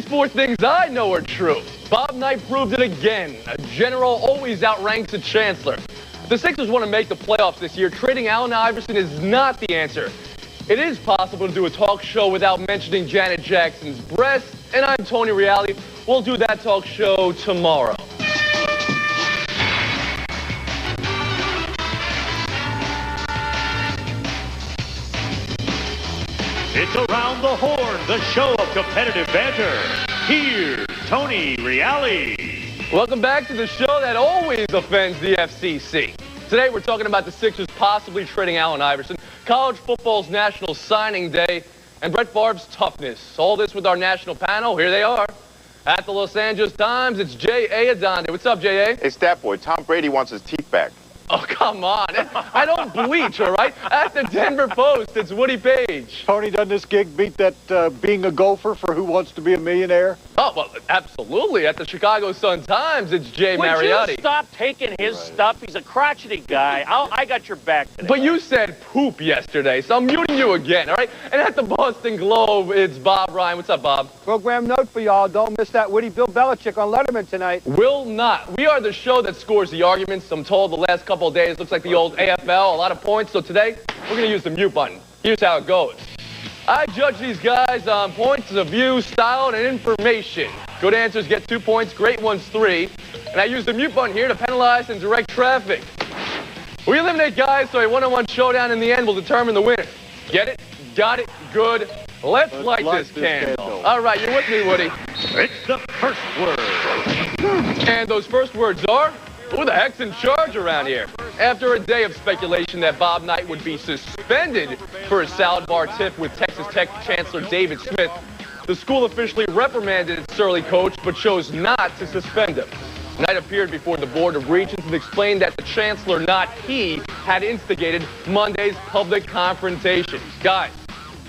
these four things I know are true. Bob Knight proved it again. A general always outranks a chancellor. If the Sixers want to make the playoffs this year, trading Allen Iverson is not the answer. It is possible to do a talk show without mentioning Janet Jackson's breasts, and I'm Tony Reali. We'll do that talk show tomorrow. It's Around the Horn, the show of competitive banter. Here's Tony Reali. Welcome back to the show that always offends the FCC. Today we're talking about the Sixers possibly trading Allen Iverson, college football's National Signing Day, and Brett Favre's toughness. All this with our national panel. Here they are. At the Los Angeles Times, it's J.A. Adande. What's up, J.A.? Hey, Stat Boy, Tom Brady wants his teeth back. Oh, come on. I don't bleach, all right? At the Denver Post, it's Woody Paige. Tony, doesn't this gig beat that being a gopher for Who Wants to Be a Millionaire? Oh, well, absolutely. At the Chicago Sun-Times, it's Jay Mariotti. Would you stop taking his stuff? He's a crotchety guy. I got your back today. But you said poop yesterday, so I'm muting you again, all right? And at the Boston Globe, it's Bob Ryan. What's up, Bob? Program note for y'all. Don't miss that witty Bill Belichick on Letterman tonight. Will not. We are the show that scores the arguments. I'm told the last couple of days looks like the old AFL, a lot of points. So today, we're going to use the mute button. Here's how it goes. I judge these guys on points of view, style, and information. Good answers get 2 points, great ones 3. And I use the mute button here to penalize and direct traffic. We eliminate guys, so a one-on-one showdown in the end will determine the winner. Get it? Got it? Good. Let's light this candle. All right, you're with me, Woody. It's the first word. And those first words are, who the heck's in charge around here? After a day of speculation that Bob Knight would be suspended for a salad bar tip with Texas Tech Chancellor David Smith, the school officially reprimanded its surly coach but chose not to suspend him. Knight appeared before the Board of Regents and explained that the chancellor, not he, had instigated Monday's public confrontation. Guys,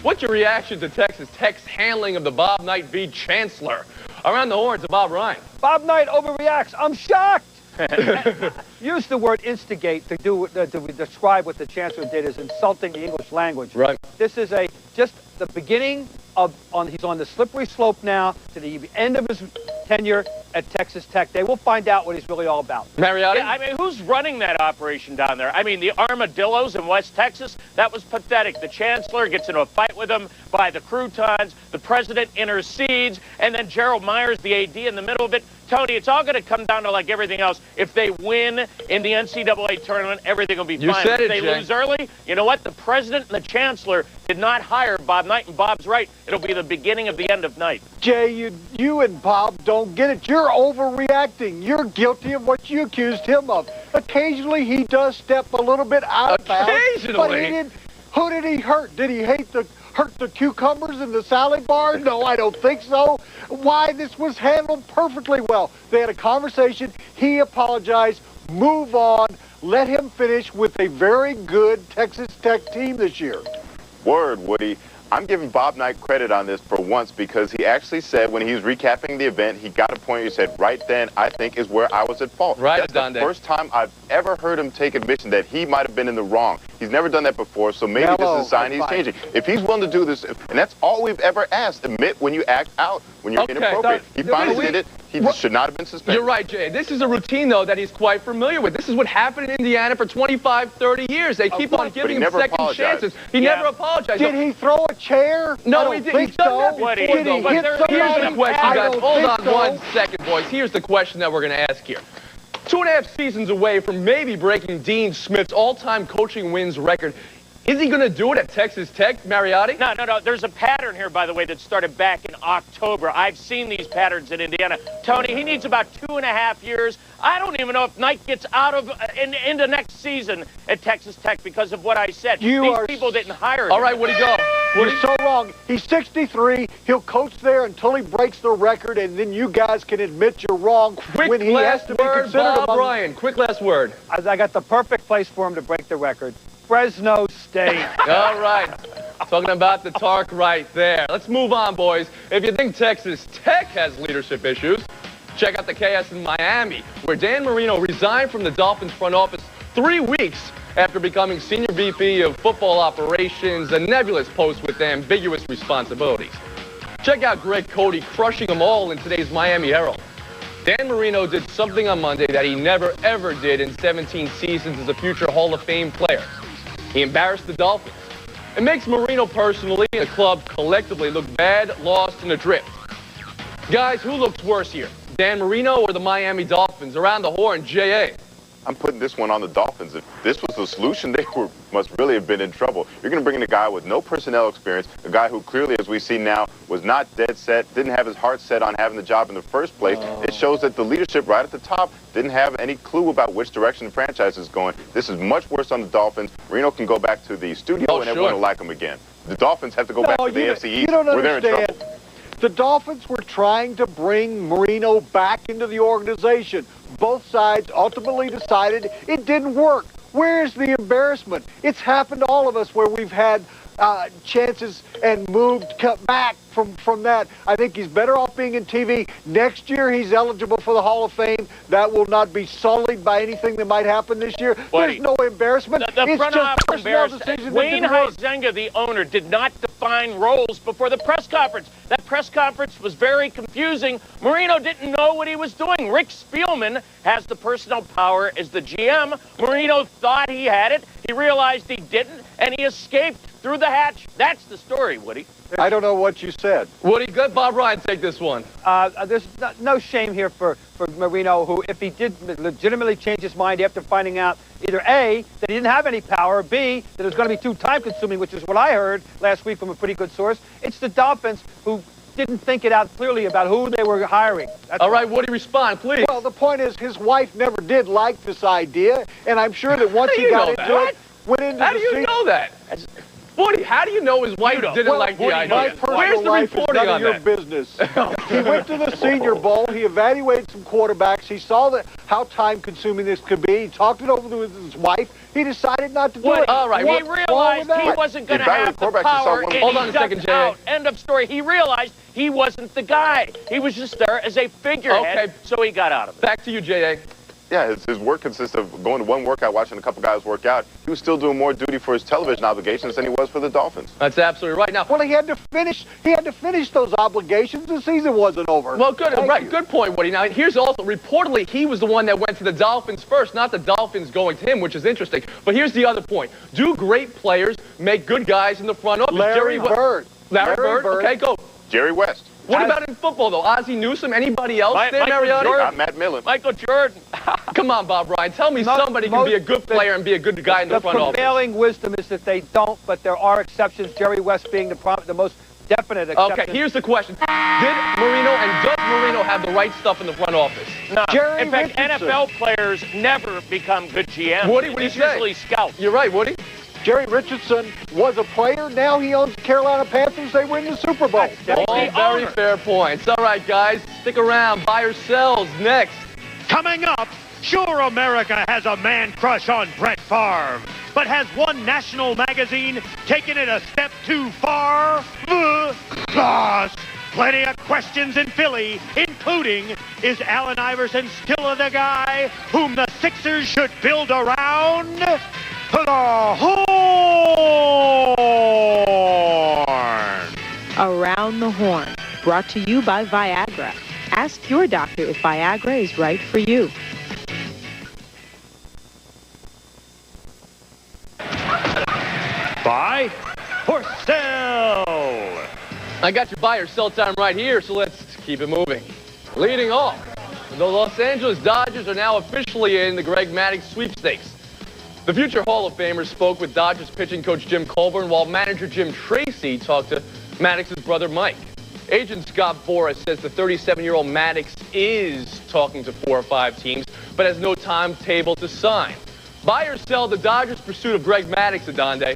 what's your reaction to Texas Tech's handling of the Bob Knight v. Chancellor? Around the horns of Bob Ryan. Bob Knight overreacts. I'm shocked. Use the word instigate to describe what the chancellor did is insulting the English language. Right. This is just the beginning of he's on the slippery slope now to the end of his tenure at Texas Tech. They will find out what he's really all about. Mariotti? Yeah, I mean, who's running that operation down there? I mean, the armadillos in West Texas, that was pathetic. The chancellor gets into a fight with them by the croutons. The president intercedes. And then Gerald Myers, the AD, in the middle of it. Tony, it's all going to come down to like everything else. If they win in the NCAA tournament, everything will be fine. Said if it, they Jay. lose early, you know what? The president and the chancellor did not hire Bob Knight, and Bob's right. It'll be the beginning of the end of Knight. Jay, you and Bob don't get it. You're overreacting. You're guilty of what you accused him of. Occasionally, he does step a little bit out of bounds. Occasionally? But he didn't. Who did he hurt? Did he hurt the cucumbers in the salad bar? No, I don't think so. Why? This was handled perfectly well. They had a conversation. He apologized. Move on. Let him finish with a very good Texas Tech team this year. Word, Woody. I'm giving Bob Knight credit on this for once because he actually said when he was recapping the event, he got a point. He said, right then, I think is where I was at fault. Right, That's Adande. the first time I've ever heard him take admission that he might have been in the wrong. He's never done that before, so maybe this is a sign he's changing. If he's willing to do this, and that's all we've ever asked, admit when you act out, when you're inappropriate. He finally did it. He should not have been suspended. You're right, Jay. This is a routine, though, that he's quite familiar with. This is what happened in Indiana for 25, 30 years. They keep on giving him second chances. He never apologized. Did he throw a chair? No, he didn't. He's done that before, Did though. he But hit here's somebody? the question, I guys. don't Hold on think so. 1 second, boys. Here's the question that we're going to ask here. 2.5 seasons away from maybe breaking Dean Smith's all-time coaching wins record. Is he going to do it at Texas Tech, Mariotti? No. There's a pattern here, by the way, that started back in October. I've seen these patterns in Indiana. Tony, he needs about 2.5 years. I don't even know if Knight gets out of into next season at Texas Tech because of what I said. These people didn't hire him. All right, Woody, go. You're so wrong. He's 63. He'll coach there until he breaks the record, and then you guys can admit you're wrong when he has to be considered. Bob Ryan, quick last word. I got the perfect place for him to break the record. Fresno State. All right. Talking about the talk right there. Let's move on, boys. If you think Texas Tech has leadership issues, check out the chaos in Miami, where Dan Marino resigned from the Dolphins front office 3 weeks after becoming Senior VP of Football Operations, a nebulous post with ambiguous responsibilities. Check out Greg Cody crushing them all in today's Miami Herald. Dan Marino did something on Monday that he never, ever did in 17 seasons as a future Hall of Fame player. He embarrassed the Dolphins. It makes Marino personally and the club collectively look bad, lost, and adrift. Guys, who looks worse here? Dan Marino or the Miami Dolphins? Around the horn, J.A. I'm putting this one on the Dolphins. If this was the solution, they must really have been in trouble. You're going to bring in a guy with no personnel experience, a guy who clearly, as we see now, was not dead set, didn't have his heart set on having the job in the first place. It shows that the leadership right at the top didn't have any clue about which direction the franchise is going. This is much worse on the Dolphins. Marino can go back to the studio and everyone will like him again. The Dolphins have to go back to the AFC East where they're in trouble. The Dolphins were trying to bring Marino back into the organization. Both sides ultimately decided it didn't work. Where's the embarrassment? It's happened to all of us where we've had chances and cut back from that. I think he's better off being in TV. Next year, he's eligible for the Hall of Fame. That will not be sullied by anything that might happen this year. There's no embarrassment. The front office embarrassed. Wayne Huizenga, the owner, did not define roles before the press conference. That press conference was very confusing. Marino didn't know what he was doing. Rick Spielman has the personnel power as the GM. Marino thought he had it. He realized he didn't, and he escaped through the hatch. That's the story, Woody. I don't know what you said. Woody, let Bob Ryan take this one. There's no shame here for Marino, who, if he did legitimately change his mind after finding out either A, that he didn't have any power, or B, that it was going to be too time-consuming, which is what I heard last week from a pretty good source. It's the Dolphins who didn't think it out clearly about who they were hiring. All right, Woody, respond, please. Well, the point is his wife never did like this idea, and I'm sure that once he got into it, went into How do you know that? Woody, how do you know his wife didn't like the idea? Where's the reporting on that? Business. He went to the Senior Bowl. He evaluated some quarterbacks. He saw how time-consuming this could be. He talked it over with his wife. He decided not to do it. All right. He realized he wasn't going to have the power. Hold on a second, Jay. End of story. He realized he wasn't the guy. He was just there as a figurehead, so he got out of it. Back to you, J.A. Yeah, his work consists of going to one workout, watching a couple guys work out. He was still doing more duty for his television obligations than he was for the Dolphins. That's absolutely right. Now, well, he had to finish those obligations. The season wasn't over. Well, good point, Woody. Now, here's also reportedly he was the one that went to the Dolphins first, not the Dolphins going to him, which is interesting. But here's the other point: do great players make good guys in the front office? Larry Bird. Larry Bird. Okay, go. Jerry West. What about in football, though? Ozzie Newsome? Anybody else there, Mariotti? Not Matt Millen. Michael Jordan. Come on, Bob Ryan. Tell me somebody can be a good player and be a good guy in the front office. The prevailing wisdom is that they don't, but there are exceptions, Jerry West being the most definite exception. Okay, here's the question. Did Marino and does Marino have the right stuff in the front office? No. In fact, NFL players never become good GMs. Woody, what do you say? Usually scouts. You're right, Woody. Jerry Richardson was a player. Now he owns the Carolina Panthers. They win the Super Bowl. All very fair points. All right, guys, stick around. Buy or sells next. Coming up, sure, America has a man crush on Brett Favre, but has one national magazine taken it a step too far? Plus, plenty of questions in Philly, including, is Allen Iverson still the guy whom the Sixers should build around? The Horn! Around the Horn, brought to you by Viagra. Ask your doctor if Viagra is right for you. Buy or sell? I got your buy or sell time right here, so let's keep it moving. Leading off, the Los Angeles Dodgers are now officially in the Greg Maddux sweepstakes. The future Hall of Famers spoke with Dodgers pitching coach Jim Colburn, while manager Jim Tracy talked to Maddux's brother Mike. Agent Scott Boras says the 37-year-old Maddux is talking to 4 or 5 teams, but has no timetable to sign. Buy or sell the Dodgers' pursuit of Greg Maddux, Adande?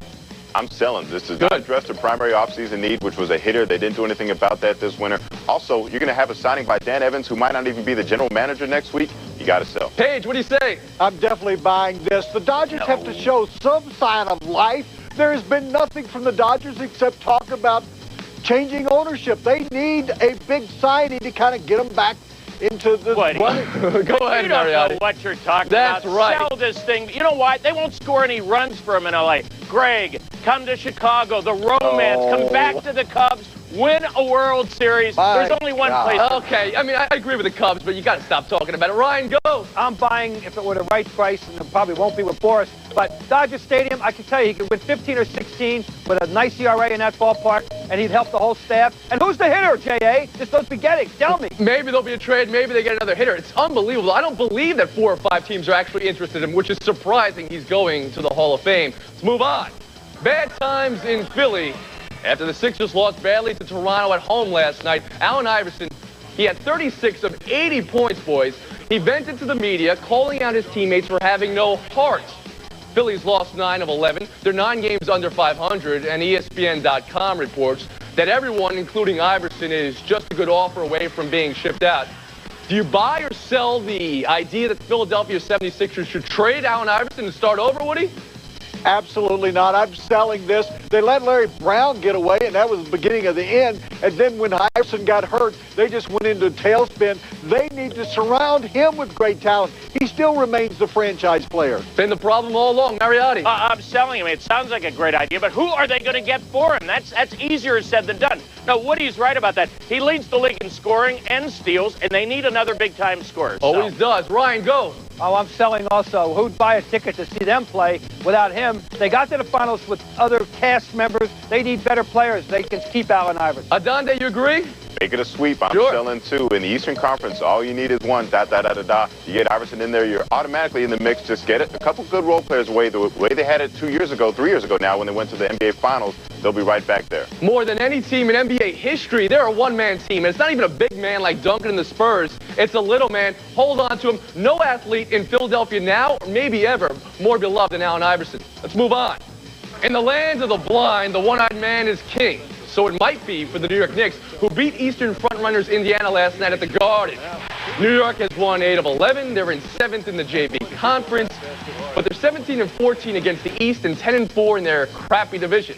I'm selling. This does not address the primary offseason need, which was a hitter. They didn't do anything about that this winter. Also, you're going to have a signing by Dan Evans, who might not even be the general manager next week. You got to sell. Paige, what do you say? I'm definitely buying this. The Dodgers have to show some sign of life. There has been nothing from the Dodgers except talk about changing ownership. They need a big signing to kind of get them back into the running. Go ahead, You don't Mariotti. know what you're talking That's about. right. Sell this thing. You know why? They won't score any runs for him in L.A. Greg, come to Chicago. The romance. Come back to the Cubs. win a World Series. There's only one place. Okay, I mean, I agree with the Cubs, but you got to stop talking about it. Ryan, go. I'm buying if it were the right price, and it probably won't be with Boris. But Dodger Stadium, I can tell you, he could win 15 or 16 with a nice ERA in that ballpark, and he'd help the whole staff. And who's the hitter, J.A.? They're supposed to be getting. Tell me. Maybe there'll be a trade. Maybe they get another hitter. It's unbelievable. I don't believe that 4 or 5 teams are actually interested in him, which is surprising. He's going to the Hall of Fame. Let's move on. Bad times in Philly. After the Sixers lost badly to Toronto at home last night, Allen Iverson, he had 36 of 80 points, boys. He vented to the media, calling out his teammates for having no heart. Philly's lost 9 of 11. They're 9 games under 500, and ESPN.com reports that everyone, including Iverson, is just a good offer away from being shipped out. Do you buy or sell the idea that the Philadelphia 76ers should trade Allen Iverson and start over, Woody? Absolutely not. I'm selling this. They let Larry Brown get away, and that was the beginning of the end. And then when Iverson got hurt, they just went into a tailspin. They need to surround him with great talent. He still remains the franchise player. Been the problem all along, Mariotti. I'm selling him. It sounds like a great idea, but who are they going to get for him? That's easier said than done. No, Woody's right about that. He leads the league in scoring and steals, and they need another big-time scorer. Always does. Ryan, go. Oh, I'm selling also. Who'd buy a ticket to see them play without him? They got to the finals with other cast members. They need better players. They can keep Allen Iverson. Adande, you agree? Make it a sweep. I'm Sure. selling 2. In the Eastern Conference, all you need is 1. You get Iverson in there, you're automatically in the mix. Just get it. A couple good role players away. The way they had it 2 years ago, 3 years ago now, when they went to the NBA Finals, they'll be right back there. More than any team in NBA history, they're a one-man team. And it's not even a big man like Duncan and the Spurs. It's a little man. Hold on to him. No athlete in Philadelphia now, or maybe ever, more beloved than Allen Iverson. Let's move on. In the land of the blind, the one-eyed man is king. So it might be for the New York Knicks, who beat Eastern frontrunners Indiana last night at the Garden. New York has won 8 of 11. They're in 7th in the JV Conference, but they're 17 and 14 against the East and 10 and 4 in their crappy division.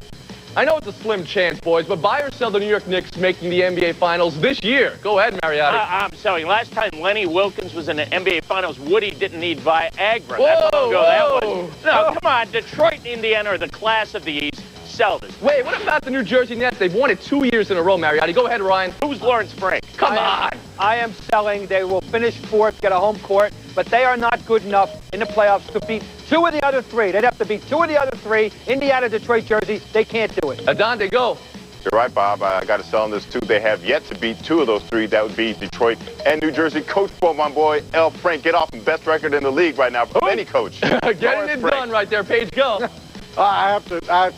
I know it's a slim chance, boys, but buy or sell the New York Knicks making the NBA Finals this year. Go ahead, Mariotti. I'm selling. Last time Lenny Wilkins was in the NBA Finals, Woody didn't need Viagra. Whoa, That's how long ago that whoa. was. No, come on. Detroit and Indiana are the class of the East. Sell this. Wait, what about the New Jersey Nets? They've won it 2 years in a row, Mariotti. Go ahead, Ryan. Who's Lawrence Frank? Come on. I am selling. They will finish 4th, get a home court, but they are not good enough in the playoffs to beat 2 of the other 3. They'd have to beat 2 of the other 3. Indiana, Detroit, Jersey. They can't do it. Adande, go. You're right, Bob. I got to sell on this, too. They have yet to beat 2 of those 3. That would be Detroit and New Jersey. Coach for my boy, L. Frank. Get off the best record in the league right now from any coach. Getting it done right there. Paige, go. I have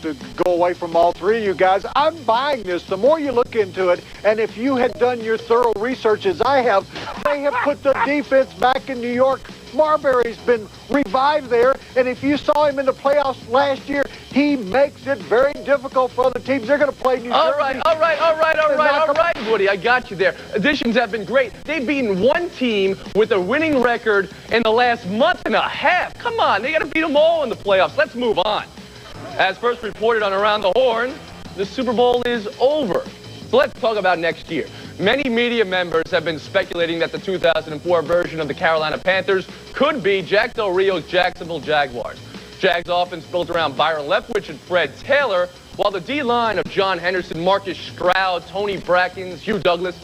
to go away from all 3 of you guys. I'm buying this. The more you look into it, and if you had done your thorough research as I have, they have put the defense back in New York. Marbury's been revived there, and if you saw him in the playoffs last year, he makes it very difficult for other teams. They're going to play New Jersey. All right, Woody, I got you there. Additions have been great. They've beaten 1 team with a winning record in the last month and a half. Come on, they got to beat them all in the playoffs. Let's move on. As first reported on Around the Horn, the Super Bowl is over. So let's talk about next year. Many media members have been speculating that the 2004 version of the Carolina Panthers could be Jack Del Rio's Jacksonville Jaguars. Jags offense built around Byron Leftwich and Fred Taylor, while the D-line of John Henderson, Marcus Stroud, Tony Brackens, Hugh Douglas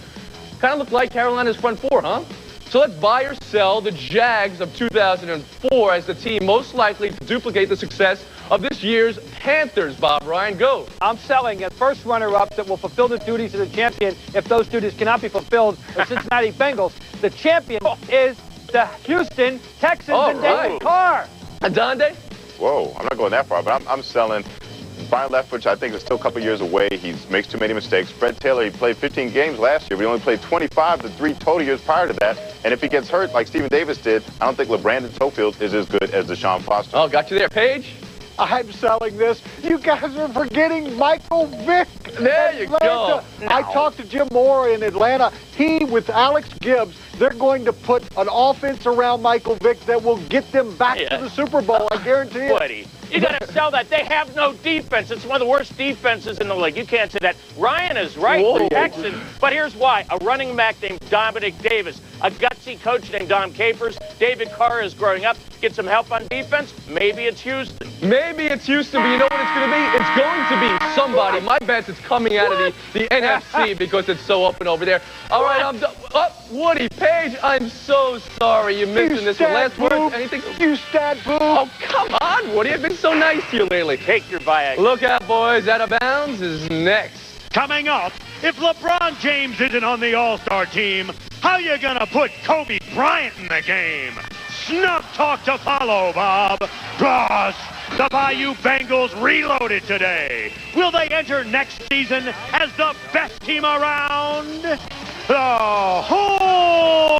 kind of looked like Carolina's front 4, huh? So let's buy or sell the Jags of 2004 as the team most likely to duplicate the success of this year's Panthers. Bob, Ryan, go. I'm selling a first runner-up that will fulfill the duties of the champion if those duties cannot be fulfilled. The Cincinnati Bengals. The champion is the Houston Texans and David Carr. Adande? Whoa, I'm not going that far, but I'm selling. Byron Leftwich, I think, is still a couple years away. He makes too many mistakes. Fred Taylor, he played 15 games last year, but he only played 25 the 3 total years prior to that. And if he gets hurt like Stephen Davis did, I don't think LeBrandon Tofield is as good as Deshaun Foster. Oh, got you there. Paige? I'm selling this. You guys are forgetting Michael Vick. There you go. I talked to Jim Moore in Atlanta. He, with Alex Gibbs, they're going to put an offense around Michael Vick that will get them back to the Super Bowl. I guarantee it. Buddy, you got to sell that. They have no defense. It's one of the worst defenses in the league. You can't say that. Ryan is right, the Texans. But here's why. A running back named Dominic Davis, a gutsy coach named Dom Capers, David Carr is growing up. Get some help on defense. Maybe it's Houston. Maybe it's Houston, but you know what it's going to be? It's going to be somebody. My bet is coming out of the NFC because it's so open over there. All right, I'm done. Oh, Woody, Paige, I'm so sorry you're missing this one. Last words, anything? You stat boob. Oh, come on, Woody. I've been so nice to you lately. Take your Viagra. Look out, boys. Out of Bounds is next. Coming up, if LeBron James isn't on the All-Star team, how you gonna put Kobe Bryant in the game? Snuff talk to follow, Bob. Plus, the Bayou Bengals reloaded today. Will they enter next season as the best team around? The Horn!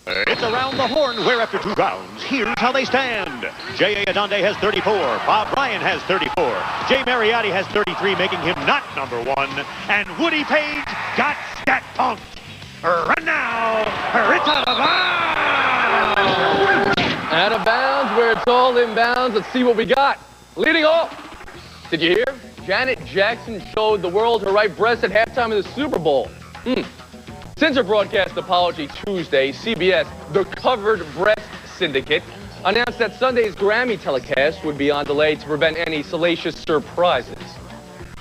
It's around the horn where after 2 rounds, here's how they stand. J.A. Adande has 34. Bob Ryan has 34. J. Mariotti has 33, making him not number 1. And Woody Paige got stat punked. Right now, it's out of bounds. Out of bounds where it's all inbounds. Let's see what we got. Leading off. Did you hear? Janet Jackson showed the world her right breast at halftime of the Super Bowl. Since her broadcast apology Tuesday, CBS, the covered Breast Syndicate, announced that Sunday's Grammy telecast would be on delay to prevent any salacious surprises.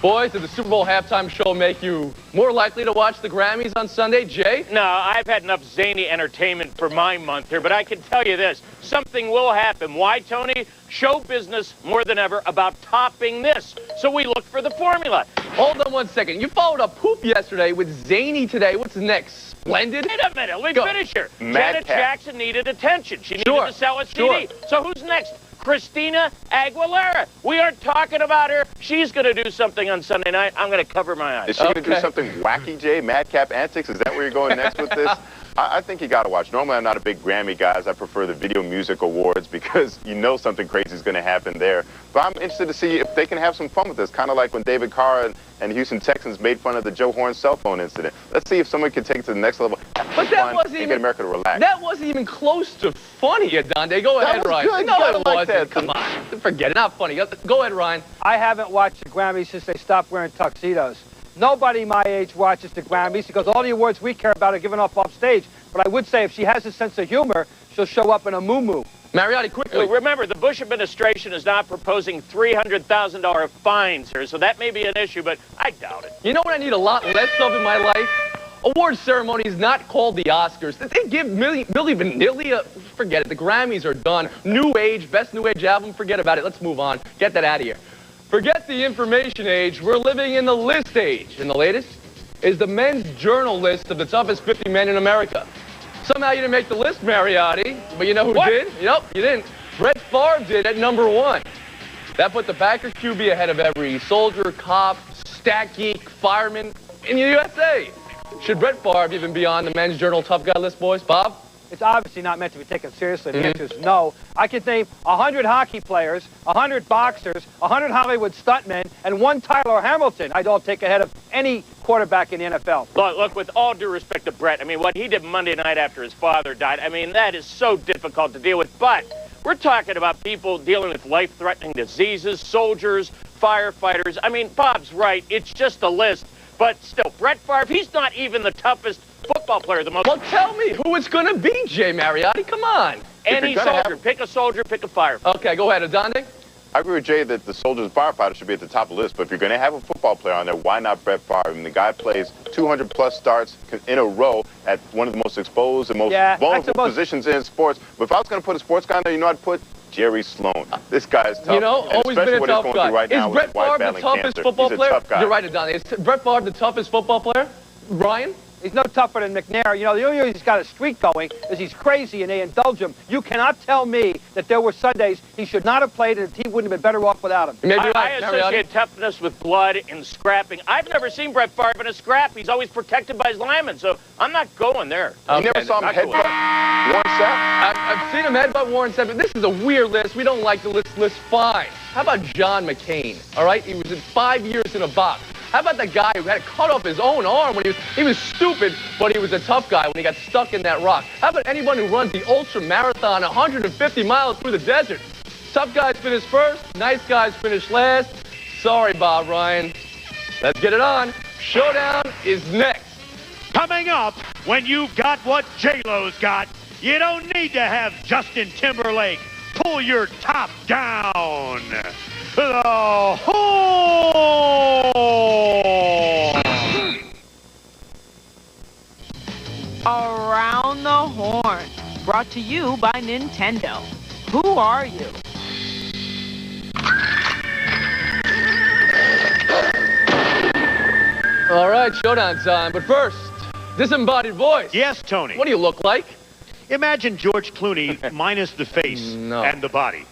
Boys, did the Super Bowl halftime show make you more likely to watch the Grammys on Sunday, Jay? No, I've had enough zany entertainment for my month here, but I can tell you this. Something will happen. Why, Tony? Show business more than ever about topping this. So we look for the formula. Hold on one second. You followed up poop yesterday with zany today. What's next? Splendid? Wait a minute. Let me finish here. Janet Jackson needed attention. She needed to sell a CD. So who's next? Christina Aguilera. We aren't talking about her. She's going to do something on Sunday night. I'm going to cover my eyes. Is she going to do something wacky, Jay? Madcap antics? Is that where you're going next with this? I think you got to watch. Normally, I'm not a big Grammy guy. I prefer the Video Music Awards because you know something crazy is going to happen there. But I'm interested to see if they can have some fun with this, kind of like when David Carr and Houston Texans made fun of the Joe Horn cell phone incident. Let's see if someone can take it to the next level. But that wasn't even get America to relax. That wasn't even close to funny, Adande. Go ahead, Ryan. Good. No, it like wasn't. that. Come on, forget it. Not funny. Go ahead, Ryan. I haven't watched the Grammys since they stopped wearing tuxedos. Nobody my age watches the Grammys because all the awards we care about are given up off stage. But I would say if she has a sense of humor, she'll show up in a moo-moo. Mariotti, quickly. Remember, the Bush administration is not proposing $300,000 fines here, so that may be an issue, but I doubt it. You know what I need a lot less of in my life? Award ceremonies not called the Oscars. They give Milli Vanilli forget it. The Grammys are done. New Age, best new age album, forget about it. Let's move on. Get that out of here. Forget the information age. We're living in the list age. And the latest is the Men's Journal list of the toughest 50 men in America. Somehow you didn't make the list, Mariotti, but you know who did? Nope, you didn't. Brett Favre did at number 1. That put the Packer QB ahead of every soldier, cop, stat geek, fireman in the USA. Should Brett Favre even be on the Men's Journal Tough Guy list, boys? Bob? It's obviously not meant to be taken seriously. The answer is no. I could name 100 hockey players, 100 boxers, 100 Hollywood stuntmen, and 1 Tyler Hamilton I'd all take ahead of any quarterback in the NFL. Look, with all due respect to Brett, I mean, what he did Monday night after his father died, I mean, that is so difficult to deal with. But we're talking about people dealing with life-threatening diseases, soldiers, firefighters. I mean, Bob's right. It's just a list. But still, Brett Favre, he's not even the toughest football player, the most... Well, tell me who it's going to be, Jay Mariotti. Come on. Any soldier. Pick a soldier, pick a firefighter. Okay, go ahead, Adande. I agree with Jay that the soldiers and firefighters should be at the top of the list, but if you're going to have a football player on there, why not Brett Favre? I mean, the guy plays 200-plus starts in a row at one of the most exposed and most vulnerable positions in sports. But if I was going to put a sports guy on there, you know, I'd put Jerry Sloan. This guy is tough. You know, always been a tough guy. Right now is Brett Favre the toughest football player? You're right, Adande. Is Brett Favre the toughest football player? Ryan? He's no tougher than McNair. You know, the only reason he's got a streak going is he's crazy and they indulge him. You cannot tell me that there were Sundays he should not have played and the team wouldn't have been better off without him. I associate toughness with blood and scrapping. I've never seen Brett Favre in a scrap. He's always protected by his linemen, so I'm not going there. You never saw him headbutt Warren Sapp? I've seen him headbutt Warren Sapp, but this is a weird list. We don't like the list fine. How about John McCain? All right, he was in 5 years in a box. How about the guy who had to cut off his own arm when he was stupid, but he was a tough guy when he got stuck in that rock? How about anyone who runs the ultra marathon 150 miles through the desert? Tough guys finish first, nice guys finish last. Sorry, Bob Ryan. Let's get it on. Showdown is next. Coming up, When you've got what J-Lo's got, you don't need to have Justin Timberlake pull your top down. The horn! Around the Horn, brought to you by Nintendo. Who are you? All right, showdown time. But first, disembodied voice. Yes, Tony. What do you look like? Imagine George Clooney minus the face and the body.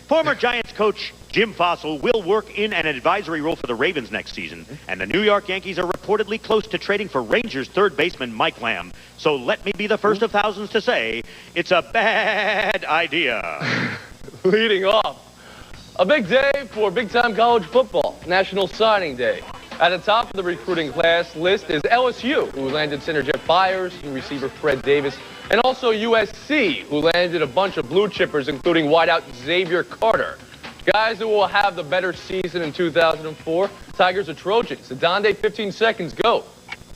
Former Giants coach Jim Fossil will work in an advisory role for the Ravens next season, and the New York Yankees are reportedly close to trading for Rangers third baseman Mike Lamb. So let me be the first of thousands to say it's a bad idea. Leading off, a big day for big-time college football, National Signing Day. At the top of the recruiting class list is LSU, who landed center Jeff Byers, and receiver Fred Davis, and also USC, who landed a bunch of blue chippers, including wideout Xavier Carter. Guys who will have the better season in 2004, Tigers or Trojans. Adande, 15 seconds, go.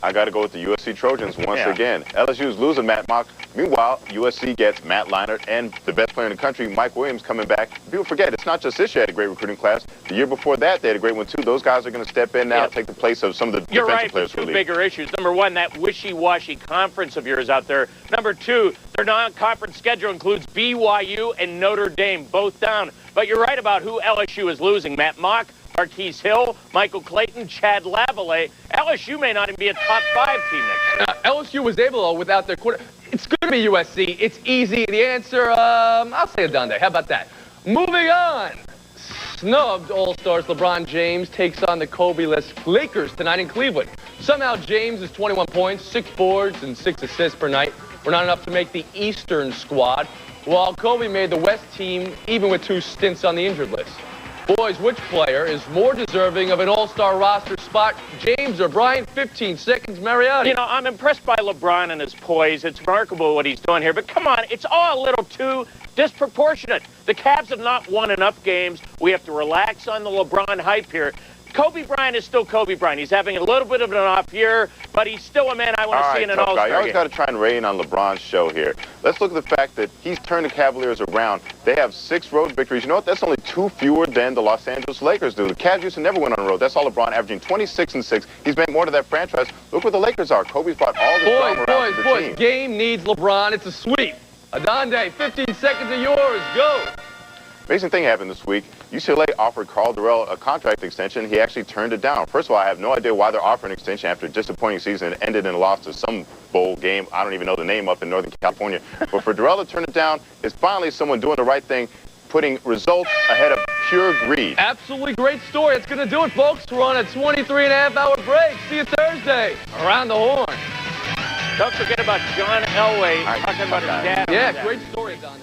I got to go with the USC Trojans once again. LSU's losing Matt Mock. Meanwhile, USC gets Matt Leinart and the best player in the country, Mike Williams, coming back. People forget, it's not just this year had a great recruiting class. The year before that, they had a great one, too. Those guys are going to step in now and take the place of some of the defensive players. You're right, two bigger issues. Number one, that wishy-washy conference of yours out there. Number two, their non-conference schedule includes BYU and Notre Dame, both down. But you're right about who LSU is losing. Matt Mock, Marquise Hill, Michael Clayton, Chad Lavallee. LSU may not even be a top 5 team next year. LSU was able, though, without their quarter. It's going to be USC. It's easy. The answer, I'll say Adande. How about that? Moving on. Snubbed All-Stars LeBron James takes on the Kobe-less Lakers tonight in Cleveland. Somehow James is 21 points, 6 boards, and 6 assists per night. Were not enough to make the Eastern squad, while Kobe made the West team even with 2 stints on the injured list. Boys, which player is more deserving of an all-star roster spot, James or Bryant? 15 seconds, Mariotti. You know, I'm impressed by LeBron and his poise. It's remarkable what he's doing here. But come on, it's all a little too disproportionate. The Cavs have not won enough games. We have to relax on the LeBron hype here. Kobe Bryant is still Kobe Bryant. He's having a little bit of an off year, but he's still a man I want to see in an all-star game. You always got to try and rain on LeBron's show here. Let's look at the fact that he's turned the Cavaliers around. They have 6 road victories. You know what? That's only 2 fewer than the Los Angeles Lakers do. The Cavs used to never win on the road. That's all LeBron, averaging 26 and 6. He's made more to that franchise. Look where the Lakers are. Kobe's brought all the drama around to the team. Game needs LeBron. It's a sweep. Adande, 15 seconds of yours. Go. Amazing thing happened this week. UCLA offered Carl Durrell a contract extension. He actually turned it down. First of all, I have no idea why they're offering an extension after a disappointing season. It ended in a loss to some bowl game. I don't even know the name up in Northern California. But for Durrell to turn it down, it's finally someone doing the right thing, putting results ahead of pure greed. Absolutely great story. That's going to do it, folks. We're on a 23-and-a-half-hour break. See you Thursday. Around the Horn. Don't forget about John Elway talking about his dad. Yeah, great story, Adande.